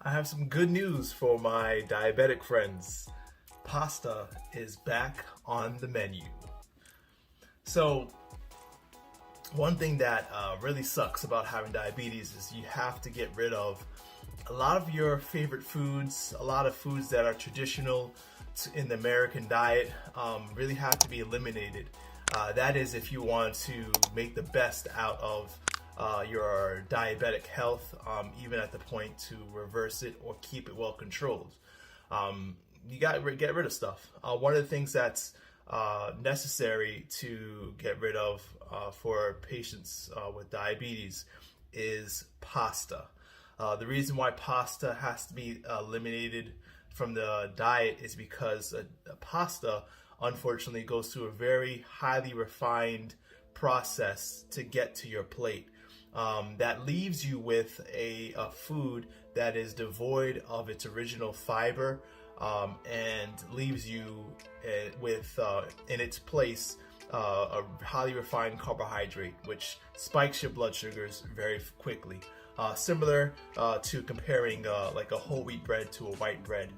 I have some good news for my diabetic friends. Pasta is back on the menu. So, one thing that really sucks about having diabetes is you have to get rid of a lot of your favorite foods, a lot of foods that are traditional in the American diet, really have to be eliminated. That is, if you want to make the best out of your diabetic health, even at the point to reverse it or keep it well controlled. You got to get rid of stuff. One of the things that's necessary to get rid of for patients with diabetes is pasta. The reason why pasta has to be eliminated from the diet is because pasta, unfortunately, goes through a very highly refined process to get to your plate. That leaves you with a food that is devoid of its original fiber, and leaves you with, in its place, a highly refined carbohydrate, which spikes your blood sugars very quickly. Similar to comparing like a whole wheat bread to a white bread.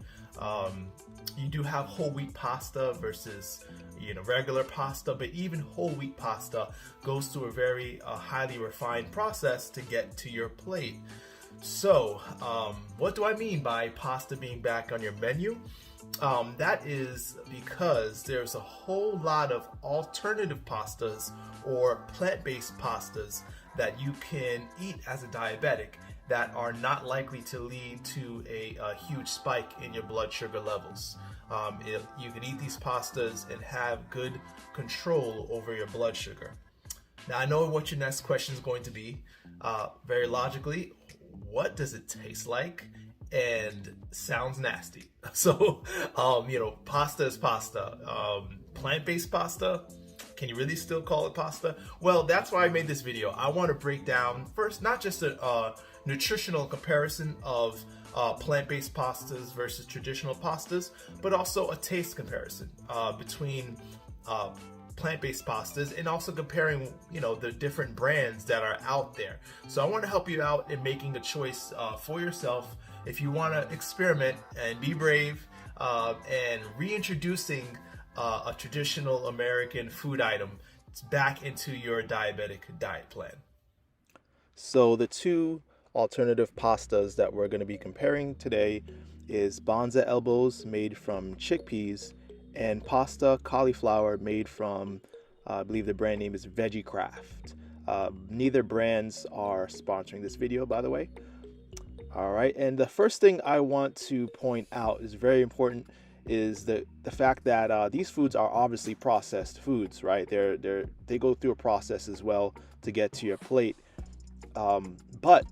You do have whole wheat pasta versus regular pasta, but even whole wheat pasta goes through a very highly refined process to get to your plate. So, what do I mean by pasta being back on your menu? That is because there's a whole lot of alternative pastas or plant-based pastas that you can eat as a diabetic that are not likely to lead to a huge spike in your blood sugar levels. You can eat these pastas and have good control over your blood sugar. Now, I know what your next question is going to be. Very logically, what does it taste like? And sounds nasty. So, pasta is pasta. Plant-based pasta, can you really still call it pasta? Well, that's why I made this video. I want to break down first, not just a nutritional comparison of plant-based pastas versus traditional pastas, but also a taste comparison between plant-based pastas, and also comparing the different brands that are out there. So I want to help you out in making a choice for yourself if you want to experiment and be brave, and reintroducing a traditional American food item back into your diabetic diet plan. So the two alternative pastas that we're going to be comparing today is Bonza elbows made from chickpeas and pasta cauliflower made from, I believe the brand name is Veggiecraft. Neither brands are sponsoring this video, by the way. All right, and the first thing I want to point out is very important, is the fact that these foods are obviously processed foods, right? They go through a process as well to get to your plate. But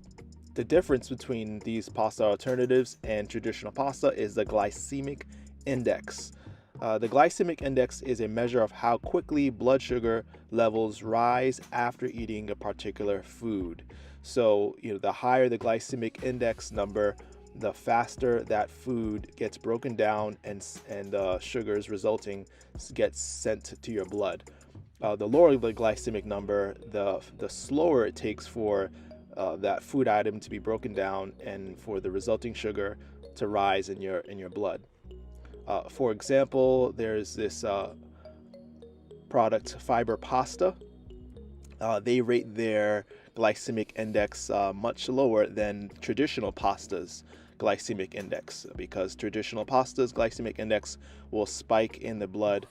the difference between these pasta alternatives and traditional pasta is the glycemic index. The glycemic index is a measure of how quickly blood sugar levels rise after eating a particular food. So, the higher the glycemic index number, the faster that food gets broken down and sugars resulting gets sent to your blood. The lower the glycemic number, the slower it takes for that food item to be broken down and for the resulting sugar to rise in your blood. For example, there's this product, Fiber Pasta. They rate their glycemic index much lower than traditional pasta's glycemic index, because traditional pasta's glycemic index will spike in the blood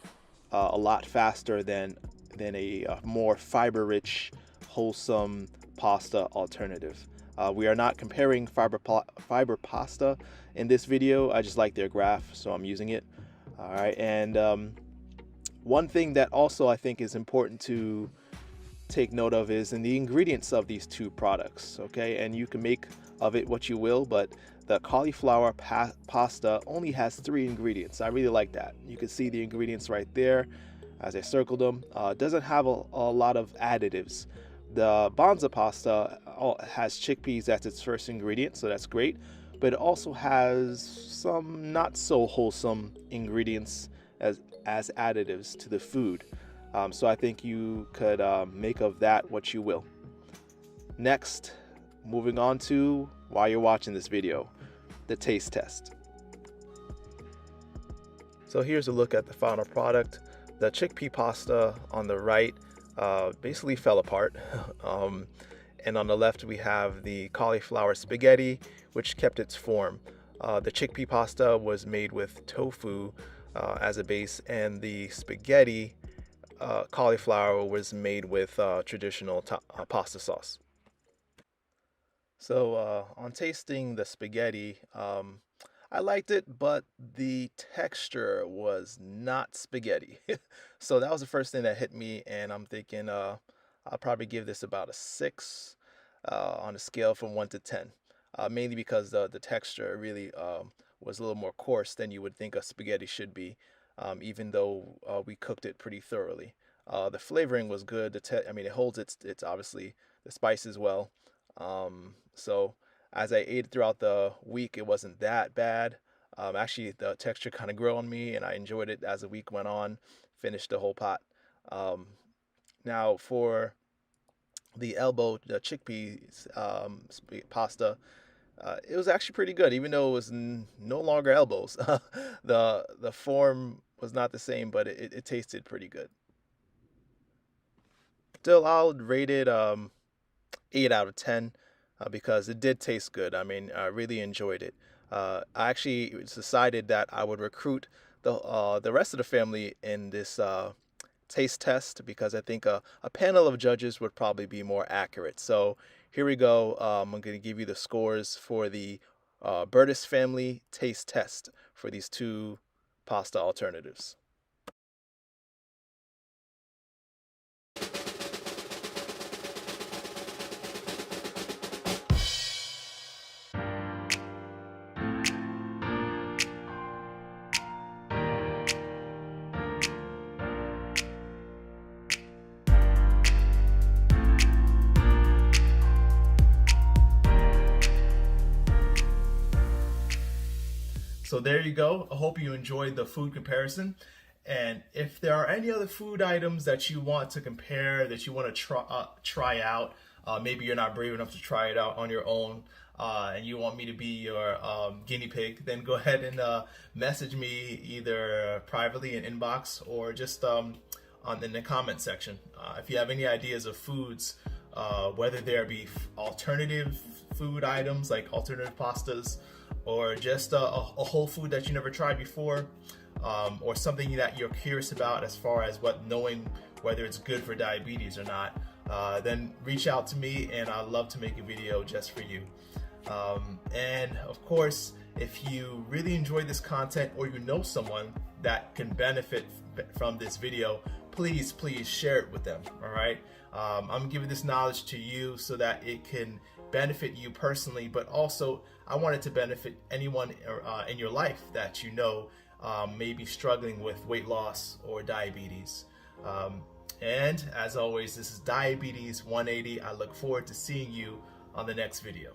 a lot faster than a more fiber-rich, wholesome pasta alternative. We are not comparing fiber pasta in this video. I just like their graph, so I'm using it. All right, and one thing that also I think is important to take note of is in the ingredients of these two products, okay? And you can make of it what you will, but the cauliflower pasta only has 3 ingredients. I really like that. You can see the ingredients right there as I circled them. Doesn't have a lot of additives. The Bonza pasta has chickpeas as its first ingredient, so that's great, but it also has some not so wholesome ingredients as additives to the food. So I think you could make of that what you will. Next, moving on to why you're watching this video, the taste test. So here's a look at the final product. The chickpea pasta on the right basically fell apart. And on the left we have the cauliflower spaghetti, which kept its form. The chickpea pasta was made with tofu as a base, and the spaghetti cauliflower was made with traditional pasta sauce. So on tasting the spaghetti, I liked it, but the texture was not spaghetti. So that was the first thing that hit me, and I'm thinking I'll probably give this about a 6 on a scale from 1 to 10. Mainly because the texture really was a little more coarse than you would think a spaghetti should be, even though we cooked it pretty thoroughly. The flavoring was good. I mean, it holds its obviously the spices well. So as I ate throughout the week, it wasn't that bad. Actually, the texture kind of grew on me, and I enjoyed it as the week went on. Finished the whole pot. Now for the chickpeas pasta, it was actually pretty good, even though it was no longer elbows. The form was not the same, but it tasted pretty good. Still, I'll rate it 8 out of 10 because it did taste good. I mean, I really enjoyed it. I actually decided that I would recruit the rest of the family in this taste test because I think a panel of judges would probably be more accurate. So here we go. I'm going to give you the scores for the Bertus family taste test for these two pasta alternatives. So there you go. I hope you enjoyed the food comparison. And if there are any other food items that you want to compare, that you want to try out, maybe you're not brave enough to try it out on your own, and you want me to be your guinea pig, then go ahead and message me either privately in inbox or just in the comment section. If you have any ideas of foods, whether there be alternative food items like alternative pastas, or just a whole food that you never tried before, or something that you're curious about as far as knowing whether it's good for diabetes or not, then reach out to me and I'd love to make a video just for you. And of course, if you really enjoyed this content or you know someone that can benefit from this video, please share it with them. All right, I'm giving this knowledge to you so that it can benefit you personally, but also I want it to benefit anyone in your life that you know may be struggling with weight loss or diabetes. And as always, this is Diabetes 180. I look forward to seeing you on the next video.